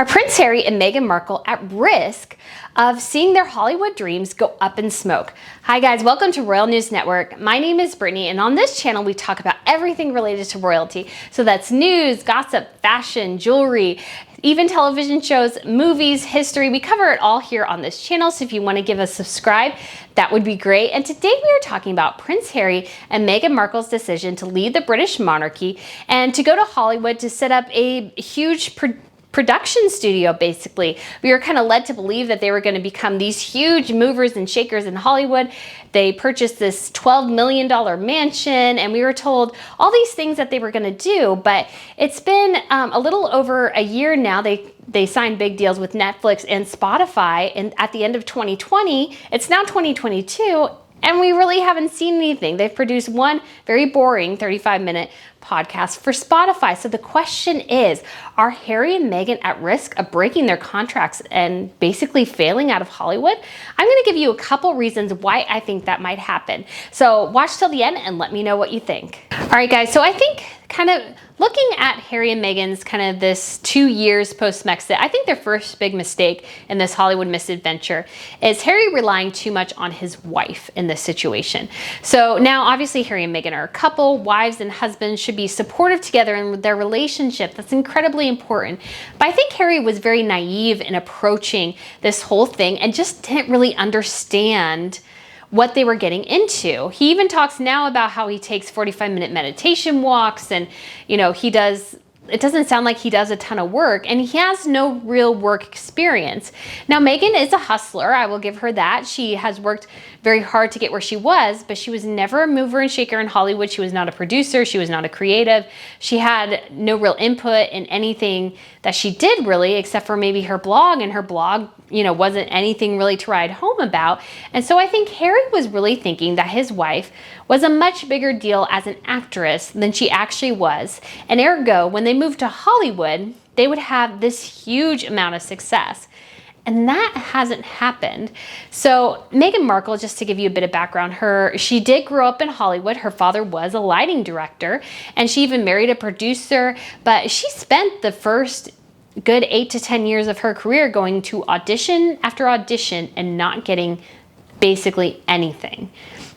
Are Prince Harry and Meghan Markle at risk of seeing their Hollywood dreams go up in smoke? Hi guys, welcome to Royal News Network. My name is Brittany, and on this channel we talk about everything related to royalty. So that's news, gossip, fashion, jewelry, even television shows, movies, history. We cover it all here on this channel, so if you want to give us a subscribe, that would be great. And today we are talking about Prince Harry and Meghan Markle's decision to leave the British monarchy and to go to Hollywood to set up a huge production studio. Basically, we were kind of led to believe that they were going to become these huge movers and shakers in Hollywood. They purchased this $12 million mansion, and we were told all these things that they were going to do. But it's been a little over a year now. They signed big deals with Netflix and Spotify, and at the end of 2020, it's now 2022, and we really haven't seen anything. They've produced one very boring 35-minute podcast for Spotify. So the question is, are Harry and Meghan at risk of breaking their contracts and basically failing out of Hollywood? I'm going to give you a couple reasons why I think that might happen. So watch till the end and let me know what you think. All right, guys. So I think kind of looking at Harry and Meghan's kind of this 2 years post-Mexit, I think their first big mistake in this Hollywood misadventure is Harry relying too much on his wife in this situation. So now obviously Harry and Meghan are a couple. Wives and husbands should be supportive together in their relationship. That's incredibly important. But I think Harry was very naive in approaching this whole thing and just didn't really understand what they were getting into. He even talks now about how he takes 45-minute meditation walks, and it doesn't sound like he does a ton of work, and he has no real work experience. Now, Meghan is a hustler. I will give her that. She has worked very hard to get where she was, but she was never a mover and shaker in Hollywood. She was not a producer. She was not a creative. She had no real input in anything that she did really, except for maybe her blog, and her blog, wasn't anything really to write home about. And so I think Harry was really thinking that his wife was a much bigger deal as an actress than she actually was. And ergo, when they moved to Hollywood, they would have this huge amount of success. And that hasn't happened. So Meghan Markle, just to give you a bit of background, she did grow up in Hollywood. Her father was a lighting director, and she even married a producer, but she spent the first good 8 to 10 years of her career going to audition after audition and not getting basically anything.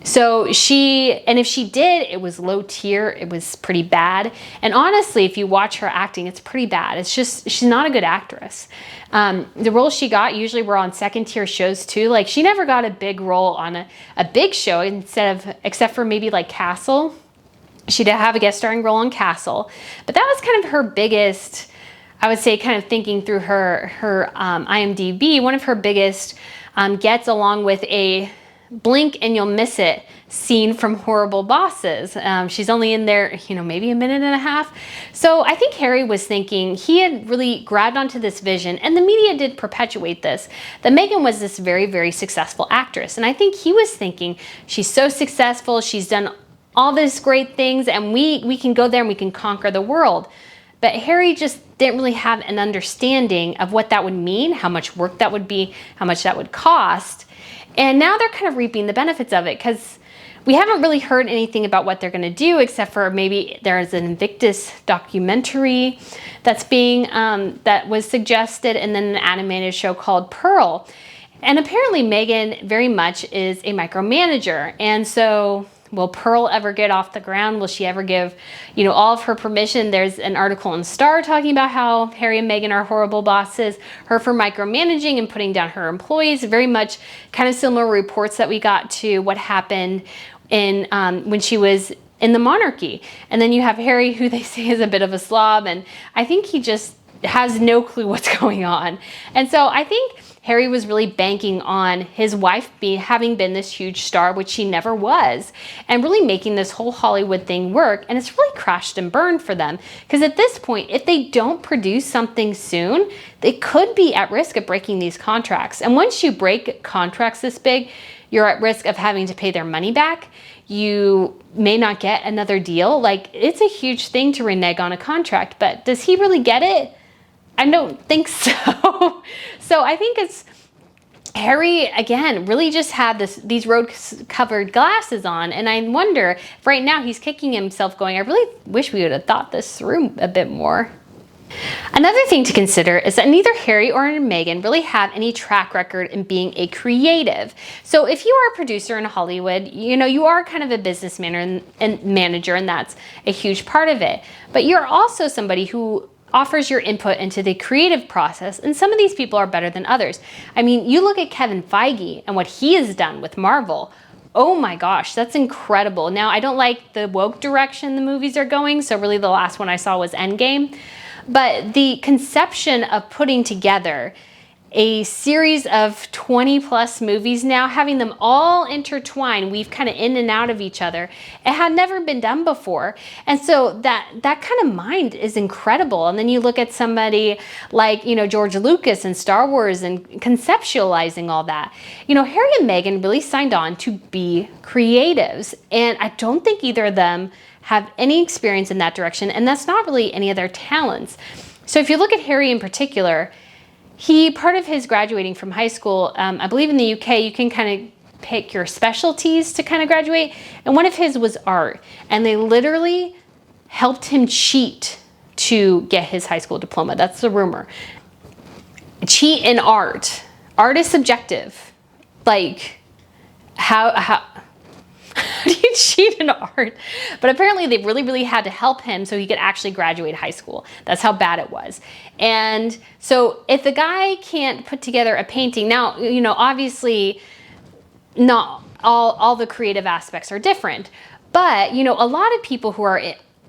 So if she did, it was low tier, it was pretty bad. And honestly, if you watch her acting, it's pretty bad. It's just, she's not a good actress. The roles she got usually were on second tier shows too. Like, she never got a big role on a big show except for maybe like Castle. She did have a guest starring role on Castle, but that was kind of her biggest, I would say, kind of thinking through her IMDb, one of her biggest gets, along with a blink and you'll miss it scene from Horrible Bosses. She's only in there, maybe a minute and a half. So I think Harry was thinking, he had really grabbed onto this vision, and the media did perpetuate this, that Meghan was this very, very successful actress. And I think he was thinking, she's so successful, she's done all these great things, and we can go there and we can conquer the world. But Harry just didn't really have an understanding of what that would mean, how much work that would be, how much that would cost. And now they're kind of reaping the benefits of it, because we haven't really heard anything about what they're going to do, except for maybe there's an Invictus documentary that's that was suggested, and then an animated show called Pearl. And apparently Meghan very much is a micromanager. And so, will Pearl ever get off the ground? Will she ever give, all of her permission? There's an article in Star talking about how Harry and Meghan are horrible bosses, her for micromanaging and putting down her employees. Very much kind of similar reports that we got to what happened in when she was in the monarchy. And then you have Harry, who they say is a bit of a slob, and I think he just has no clue what's going on. And so I think Harry was really banking on his wife having been this huge star, which she never was, and really making this whole Hollywood thing work. And it's really crashed and burned for them, because at this point, if they don't produce something soon, they could be at risk of breaking these contracts. And once you break contracts this big, you're at risk of having to pay their money back. You may not get another deal. Like, it's a huge thing to renege on a contract, but does he really get it? I don't think so. So I think it's Harry, again, really just had these rose-covered glasses on, and I wonder if right now he's kicking himself going, I really wish we would have thought this through a bit more. Another thing to consider is that neither Harry or Meghan really have any track record in being a creative. So if you are a producer in Hollywood, you are kind of a businessman and manager, and that's a huge part of it. But you're also somebody who offers your input into the creative process, and some of these people are better than others. I mean, you look at Kevin Feige and what he has done with Marvel. Oh my gosh, that's incredible. Now, I don't like the woke direction the movies are going, so really the last one I saw was Endgame. But the conception of putting together a series of 20 plus movies now, having them all intertwined, weave kind of in and out of each other, it had never been done before. And so that kind of mind is incredible. And then you look at somebody like, George Lucas and Star Wars and conceptualizing all that. Harry and Meghan really signed on to be creatives. And I don't think either of them have any experience in that direction, and that's not really any of their talents. So if you look at Harry in particular, part of his graduating from high school, I believe in the UK, you can kind of pick your specialties to kind of graduate, and one of his was art, and they literally helped him cheat to get his high school diploma. That's the rumor. Cheat in art. Art is subjective. Like, how do you cheat in art? But apparently they really had to help him so he could actually graduate high school. That's how bad it was. And so if the guy can't put together a painting, now, obviously not all the creative aspects are different, but, a lot of people who are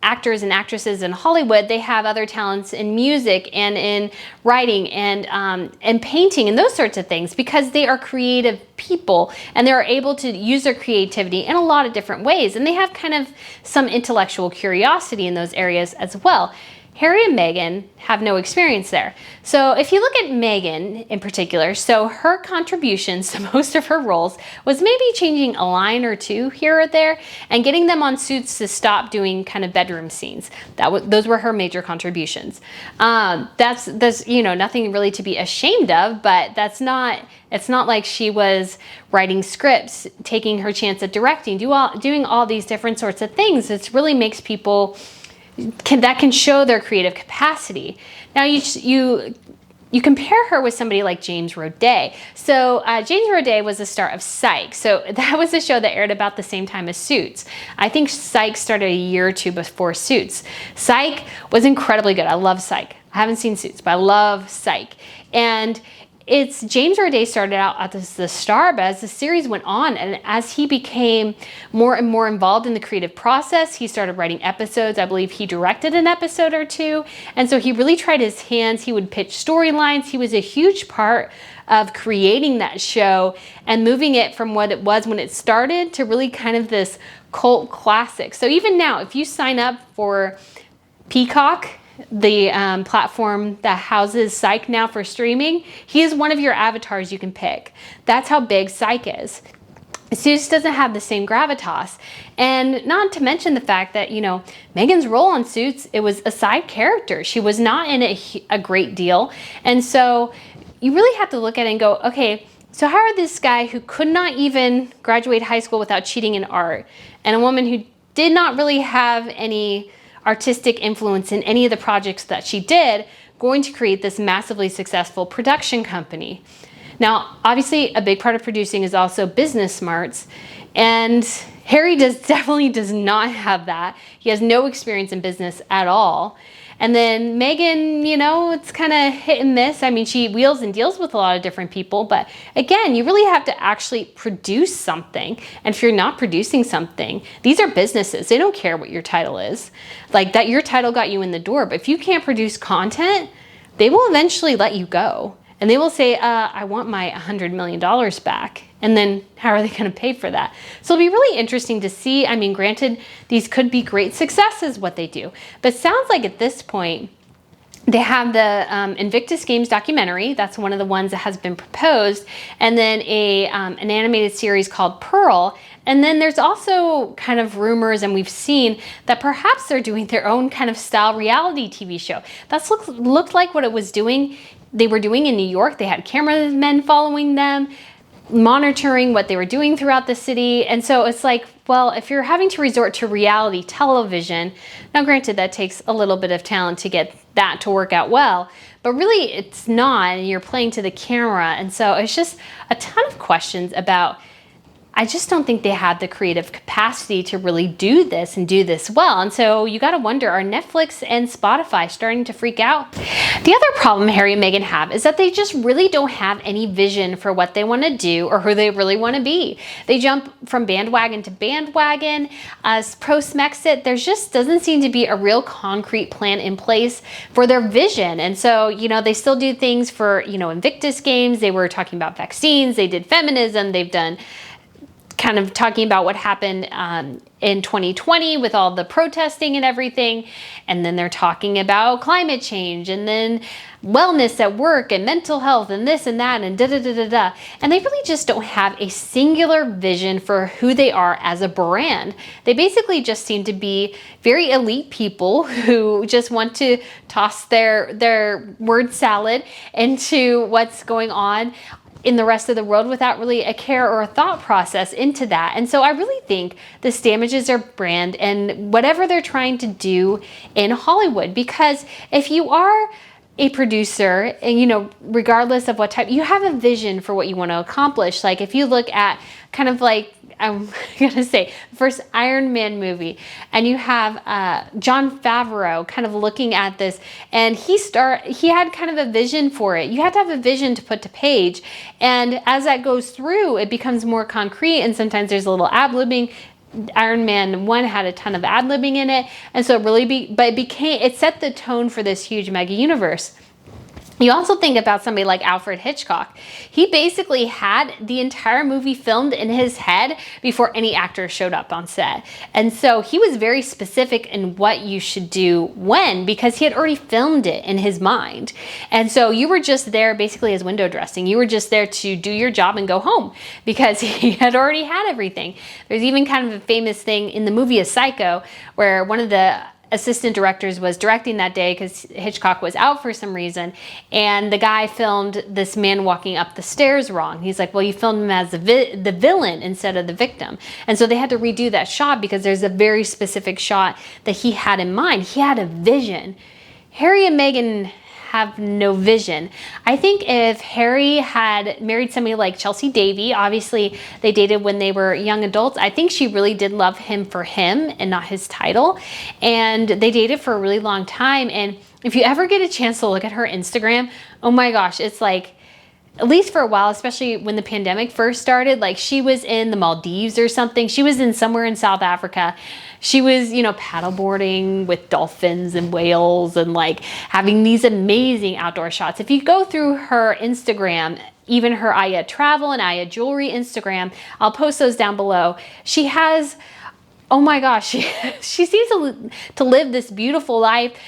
actors and actresses in Hollywood, they have other talents in music and in writing and painting and those sorts of things, because they are creative people and they're able to use their creativity in a lot of different ways, and they have kind of some intellectual curiosity in those areas as well. Harry and Meghan have no experience there. So if you look at Meghan in particular, so her contributions to most of her roles was maybe changing a line or two here or there and getting them on Suits to stop doing kind of bedroom scenes. Those were her major contributions. That's nothing really to be ashamed of, but it's not like she was writing scripts, taking her chance at directing, doing all these different sorts of things. It really makes people that can show their creative capacity. Now you compare her with somebody like James Roday. So James Roday was the star of Psych. So that was a show that aired about the same time as Suits. I think Psych started a year or two before Suits. Psych was incredibly good. I love Psych. I haven't seen Suits, but I love Psych. And James Roday started out as the star, but as the series went on and as he became more and more involved in the creative process, he started writing episodes. I believe he directed an episode or two. And so he really tried his hands. He would pitch storylines. He was a huge part of creating that show and moving it from what it was when it started to really kind of this cult classic. So even now, if you sign up for Peacock, the platform that houses Psych now for streaming, he is one of your avatars you can pick. That's how big Psych is. Suits doesn't have the same gravitas. And not to mention the fact that, Meghan's role on Suits, it was a side character. She was not in a great deal. And so you really have to look at it and go, okay, so how are this guy who could not even graduate high school without cheating in art, and a woman who did not really have any artistic influence in any of the projects that she did, going to create this massively successful production company? Now, obviously, a big part of producing is also business smarts, and Harry definitely does not have that. He has no experience in business at all. And then Meghan, it's kind of hit and miss. I mean, she wheels and deals with a lot of different people, but again, you really have to actually produce something. And if you're not producing something, these are businesses. They don't care what your title is. Like that, your title got you in the door, but if you can't produce content, they will eventually let you go. And they will say, I want my $100 million back. And then how are they going to pay for that? So it'll be really interesting to see. I mean, granted, these could be great successes, what they do. But it sounds like at this point, they have the Invictus Games documentary. That's one of the ones that has been proposed. And then an animated series called Pearl. And then there's also kind of rumors, and we've seen that perhaps they're doing their own kind of style reality TV show. That's looked like what it was doing. They were doing in New York. They had cameramen following them. monitoring what they were doing throughout the city. And so it's like, well, if you're having to resort to reality television, now granted that takes a little bit of talent to get that to work out well, but really it's not, and you're playing to the camera. And so it's just a ton of questions about, I just don't think they had the creative capacity to really do this and do this well. And so you got to wonder, are Netflix and Spotify starting to freak out? The other problem Harry and Meghan have is that they just really don't have any vision for what they want to do or who they really want to be. They jump from bandwagon to bandwagon. As post-Brexit, there just doesn't seem to be a real concrete plan in place for their vision. And so, they still do things for, Invictus Games. They were talking about vaccines. They did feminism. They've done kind of talking about what happened in 2020 with all the protesting and everything. And then they're talking about climate change and then wellness at work and mental health and this and that and da-da-da-da-da. And they really just don't have a singular vision for who they are as a brand. They basically just seem to be very elite people who just want to toss their word salad into what's going on in the rest of the world without really a care or a thought process into that. And so I really think this damages their brand and whatever they're trying to do in Hollywood. Because if you are a producer and, regardless of what type, you have a vision for what you want to accomplish. Like if you look at kind of like, I'm gonna say, the first Iron Man movie, and you have Jon Favreau kind of looking at this, and he had kind of a vision for it. You have to have a vision to put to page, and as that goes through, it becomes more concrete, and sometimes there's a little ad-libbing. Iron Man 1 had a ton of ad-libbing in it, and so it set the tone for this huge mega universe. You also think about somebody like Alfred Hitchcock. He basically had the entire movie filmed in his head before any actor showed up on set. And so he was very specific in what you should do when, because he had already filmed it in his mind. And so you were just there basically as window dressing. You were just there to do your job and go home because he had already had everything. There's even kind of a famous thing in the movie A Psycho where one of the assistant directors was directing that day because Hitchcock was out for some reason, and the guy filmed this man walking up the stairs wrong. He's like, well, you filmed him as the villain instead of the victim. And so they had to redo that shot because there's a very specific shot that he had in mind. He had a vision. Harry and Meghan have no vision. I think if Harry had married somebody like Chelsea Davy, obviously they dated when they were young adults, I think she really did love him for him and not his title. And they dated for a really long time. And if you ever get a chance to look at her Instagram, oh my gosh, it's like, at least for a while, especially when the pandemic first started, like she was in the Maldives or something. She was in somewhere in South Africa. She was, paddleboarding with dolphins and whales and like having these amazing outdoor shots. If you go through her Instagram, even her Aya Travel and Aya Jewelry Instagram, I'll post those down below. She has, oh my gosh, she seems to live this beautiful life.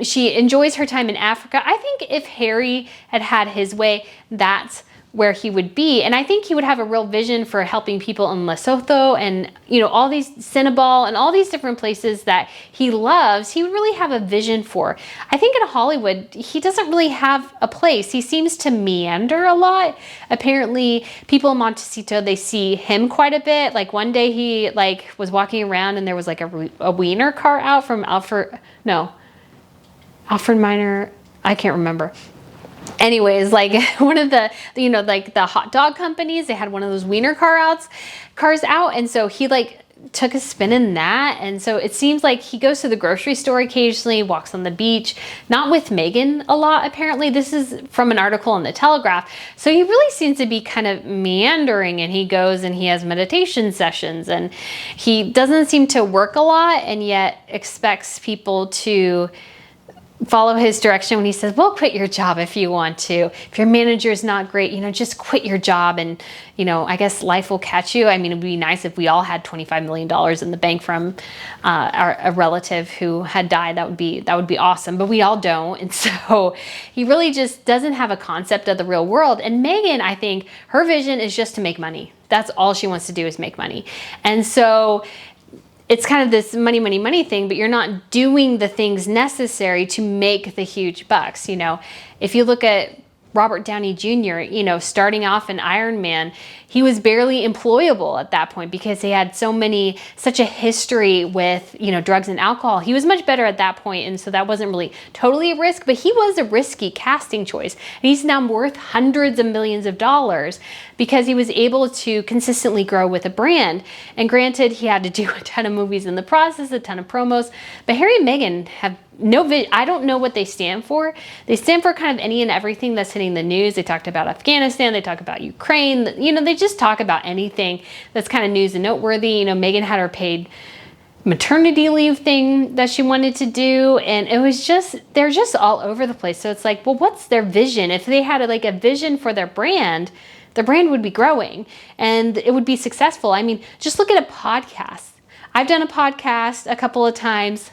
She enjoys her time in Africa. I think if Harry had had his way, that's where he would be. And I think he would have a real vision for helping people in Lesotho and, all these Senegal and all these different places that he loves. He would really have a vision for. I think in Hollywood, he doesn't really have a place. He seems to meander a lot. Apparently, people in Montecito, they see him quite a bit. Like one day he was walking around and there was like a wiener car out from Alfred Miner, I can't remember. Anyways, like one of the, the hot dog companies, they had one of those wiener cars out. And so he took a spin in that. And so it seems like he goes to the grocery store occasionally, walks on the beach, not with Meghan a lot, apparently. This is from an article in the Telegraph. So he really seems to be kind of meandering, and he goes and he has meditation sessions, and he doesn't seem to work a lot and yet expects people to follow his direction when he says, well, quit your job if you want to. If your manager is not great, just quit your job and, I guess life will catch you. I mean, it would be nice if we all had $25 million in the bank from a relative who had died. That would be awesome, but we all don't. And so he really just doesn't have a concept of the real world. And Meghan, I think her vision is just to make money. That's all she wants to do is make money. And so it's kind of this money, money, money thing, but you're not doing the things necessary to make the huge bucks. If you look at Robert Downey Jr., starting off in Iron Man, he was barely employable at that point because he had such a history with, drugs and alcohol. He was much better at that point, and so that wasn't really totally a risk, but he was a risky casting choice. And he's now worth hundreds of millions of dollars because he was able to consistently grow with a brand. And granted, he had to do a ton of movies in the process, a ton of promos, but Harry and Meghan have I don't know what they stand for. They stand for kind of any and everything that's hitting the news. They talked about Afghanistan. They talk about Ukraine. They just talk about anything that's kind of news and noteworthy. Meghan had her paid maternity leave thing that she wanted to do. And it was they're just all over the place. So it's like, well, what's their vision? If they had a vision for their brand would be growing and it would be successful. I mean, just look at a podcast. I've done a podcast a couple of times.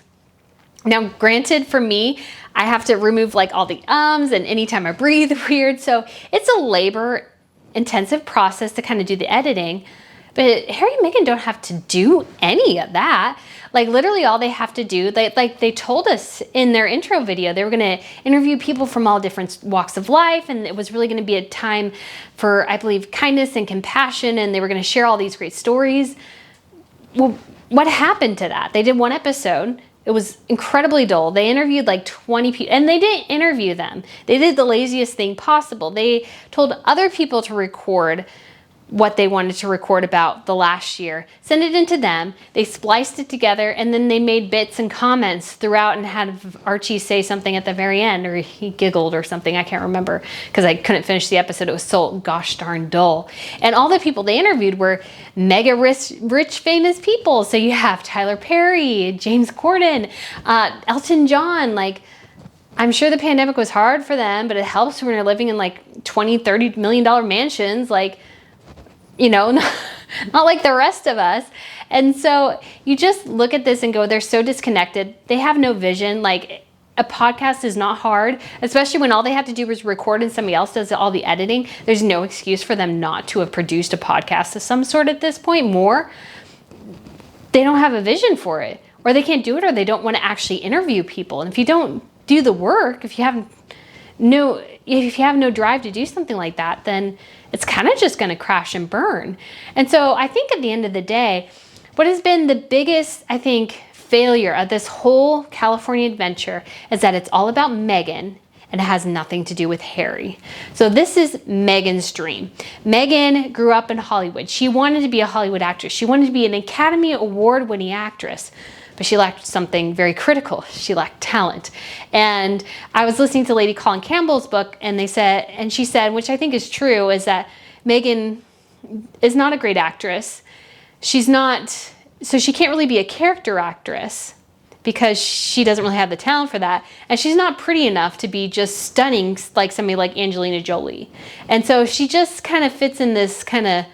Now, granted, for me, I have to remove all the ums and anytime I breathe weird. So it's a labor-intensive process to kind of do the editing. But Harry and Meghan don't have to do any of that. Literally all they have to do, they told us in their intro video, they were going to interview people from all different walks of life. And it was really going to be a time for, I believe, kindness and compassion. And they were going to share all these great stories. Well, what happened to that? They did one episode. It was incredibly dull. They interviewed 20 people, and they didn't interview them. They did the laziest thing possible. They told other people to record what they wanted to record about the last year, send it into them. They spliced it together, and then they made bits and comments throughout and had Archie say something at the very end, or he giggled or something. I can't remember because I couldn't finish the episode. It was so gosh darn dull. And all the people they interviewed were mega rich famous people. So you have Tyler Perry, James Corden, Elton John. I'm sure the pandemic was hard for them, but it helps when you're living in $20-30 million mansions. Not like the rest of us. And so you just look at this and go, they're so disconnected. They have no vision. A podcast is not hard, especially when all they have to do is record and somebody else does all the editing. There's no excuse for them not to have produced a podcast of some sort at this point. They don't have a vision for it, or they can't do it, or they don't want to actually interview people. And if you don't do the work, if you have no drive to do something like that, then it's kind of just going to crash and burn. And so I think at the end of the day, what has been the biggest, failure of this whole California adventure is that it's all about Meghan and it has nothing to do with Harry. So this is Meghan's dream. Meghan grew up in Hollywood. She wanted to be a Hollywood actress. She wanted to be an Academy Award-winning actress. But she lacked something very critical. She lacked talent. And I was listening to Lady Colin Campbell's book, and she said, which I think is true, is that Meghan is not a great actress. So she can't really be a character actress because she doesn't really have the talent for that. And she's not pretty enough to be just stunning like somebody like Angelina Jolie. And so she just kind of fits in this kind of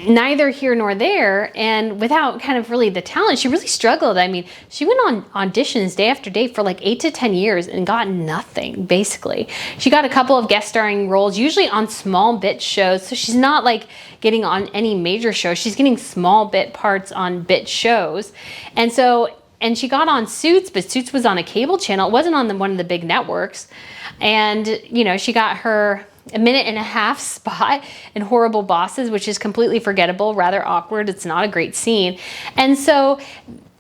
neither here nor there, and without kind of really the talent. She really struggled. I mean, she went on auditions day after day for 8 to 10 years and got nothing, basically. She got a couple of guest starring roles, usually on small bit shows, so she's not getting on any major shows. She's getting small bit parts on bit shows. And she got on Suits, but Suits was on a cable channel. It wasn't on one of the big networks. And, she got her a 1.5-minute spot in Horrible Bosses, which is completely forgettable, rather awkward. It's not a great scene. And so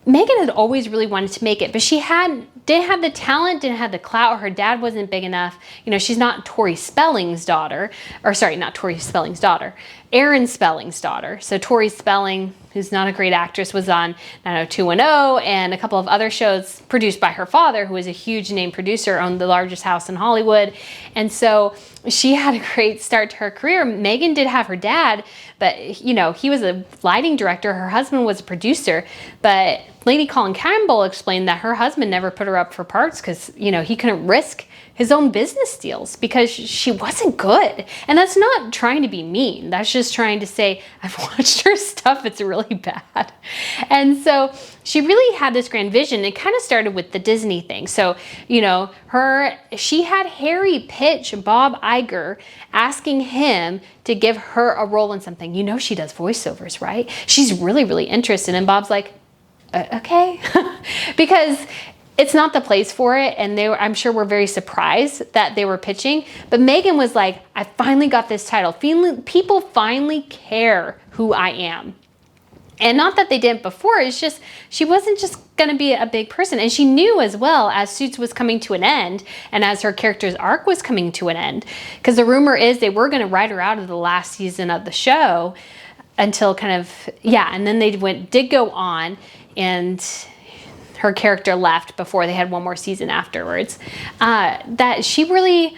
Meghan had always really wanted to make it, but she didn't have the talent, didn't have the clout. Her dad wasn't big enough. She's not Tori Spelling's daughter, or sorry, not Tori Spelling's daughter, Aaron Spelling's daughter. So Tori Spelling, who's not a great actress, was on 90210 and a couple of other shows produced by her father, who was a huge name producer, owned the largest house in Hollywood. And so she had a great start to her career. Meghan did have her dad, but he was a lighting director. Her husband was a producer. But Lady Colin Campbell explained that her husband never put her up for parts because, he couldn't risk his own business deals because she wasn't good. And that's not trying to be mean. That's just trying to say, I've watched her stuff. It's really bad. And so she really had this grand vision. It kind of started with the Disney thing. So, she had Harry pitch Bob Iger, asking him to give her a role in something. She does voiceovers, right? She's really, really interested. And Bob's like, okay. Because it's not the place for it. And I'm sure were very surprised that they were pitching. But Meghan was like, I finally got this title. People finally care who I am. And not that they didn't before, it's just, she wasn't just going to be a big person. And she knew as well, as Suits was coming to an end and as her character's arc was coming to an end, because the rumor is they were going to write her out of the last season of the show until kind of, and then they did go on, and her character left before they had one more season afterwards, that she really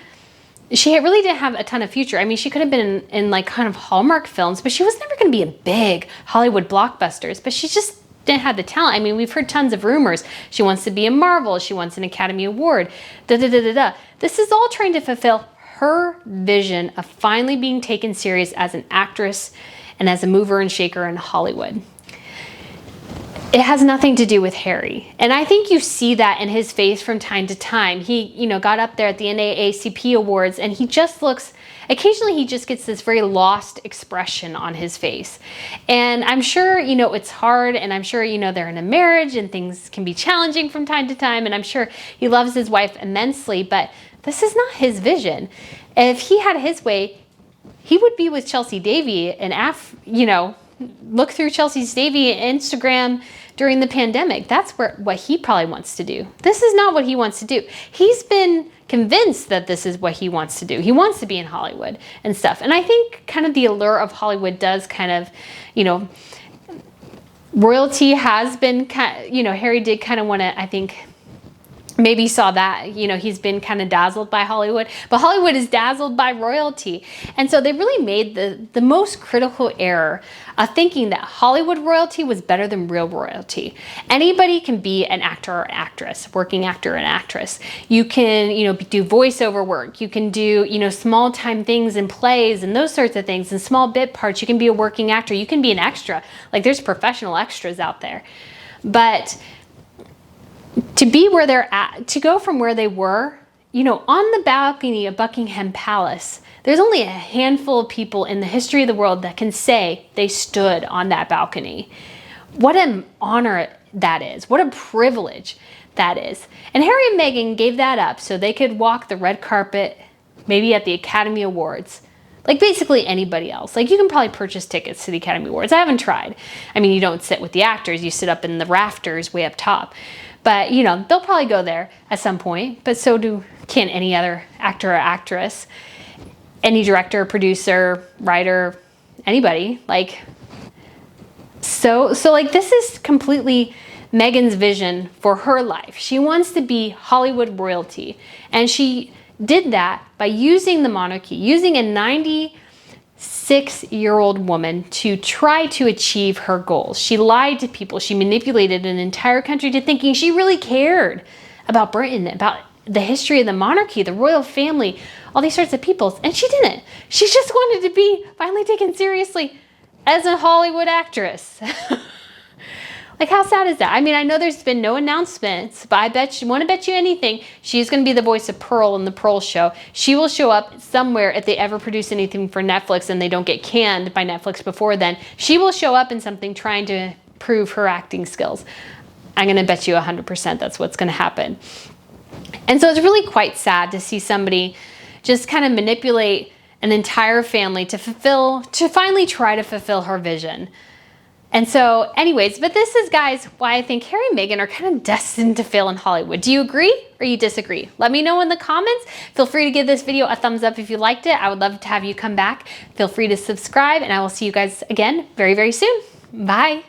didn't have a ton of future. I mean, she could have been in like kind of Hallmark films, but she was never going to be in big Hollywood blockbusters, but she just didn't have the talent. I mean, we've heard tons of rumors. She wants to be in Marvel. She wants an Academy Award. This is all trying to fulfill her vision of finally being taken serious as an actress and as a mover and shaker in Hollywood. It has nothing to do with Harry. And I think you see that in his face from time to time. He, got up there at the NAACP Awards and he just looks, occasionally he just gets this very lost expression on his face. And I'm sure, it's hard, and I'm sure, they're in a marriage and things can be challenging from time to time. And I'm sure he loves his wife immensely, but this is not his vision. If he had his way, he would be with Chelsea Davy and look through Chelsea's Davy Instagram during the pandemic. That's what he probably wants to do. This is not what he wants to do. He's been convinced that this is what he wants to do. He wants to be in Hollywood and stuff. And I think kind of the allure of Hollywood does kind of, royalty has been Harry did kind of want to, I think, maybe saw that, he's been kind of dazzled by Hollywood, but Hollywood is dazzled by royalty. And so they really made the most critical error of thinking that Hollywood royalty was better than real royalty. Anybody can be an actor or actress, working actor and actress. You can, do voiceover work. You can do, small time things in plays and those sorts of things and small bit parts. You can be a working actor. You can be an extra. Like, there's professional extras out there. But to be where they're at, to go from where they were, on the balcony of Buckingham Palace, there's only a handful of people in the history of the world that can say they stood on that balcony. What an honor that is. What a privilege that is. And Harry and Meghan gave that up so they could walk the red carpet, maybe at the Academy Awards. Like basically anybody else. Like, you can probably purchase tickets to the Academy Awards. I haven't tried. I mean, you don't sit with the actors. You sit up in the rafters way up top. But, they'll probably go there at some point. But so can any other actor or actress, any director, producer, writer, anybody. So this is completely Meghan's vision for her life. She wants to be Hollywood royalty. And she did that by using the monarchy, using a 96-year-old woman to try to achieve her goals. She lied to people. She manipulated an entire country to thinking she really cared about Britain, about the history of the monarchy, the royal family, all these sorts of peoples. And she didn't. She just wanted to be finally taken seriously as a Hollywood actress. Like, how sad is that? I mean, I know there's been no announcements, but I want to bet you anything, she's going to be the voice of Pearl in the Pearl show. She will show up somewhere if they ever produce anything for Netflix and they don't get canned by Netflix before then. She will show up in something trying to prove her acting skills. I'm going to bet you 100% that's what's going to happen. And so it's really quite sad to see somebody just kind of manipulate an entire family to finally try to fulfill her vision. And so anyways, but this is, guys, why I think Harry and Meghan are kind of destined to fail in Hollywood. Do you agree or you disagree? Let me know in the comments. Feel free to give this video a thumbs up if you liked it. I would love to have you come back. Feel free to subscribe, and I will see you guys again very, very soon. Bye.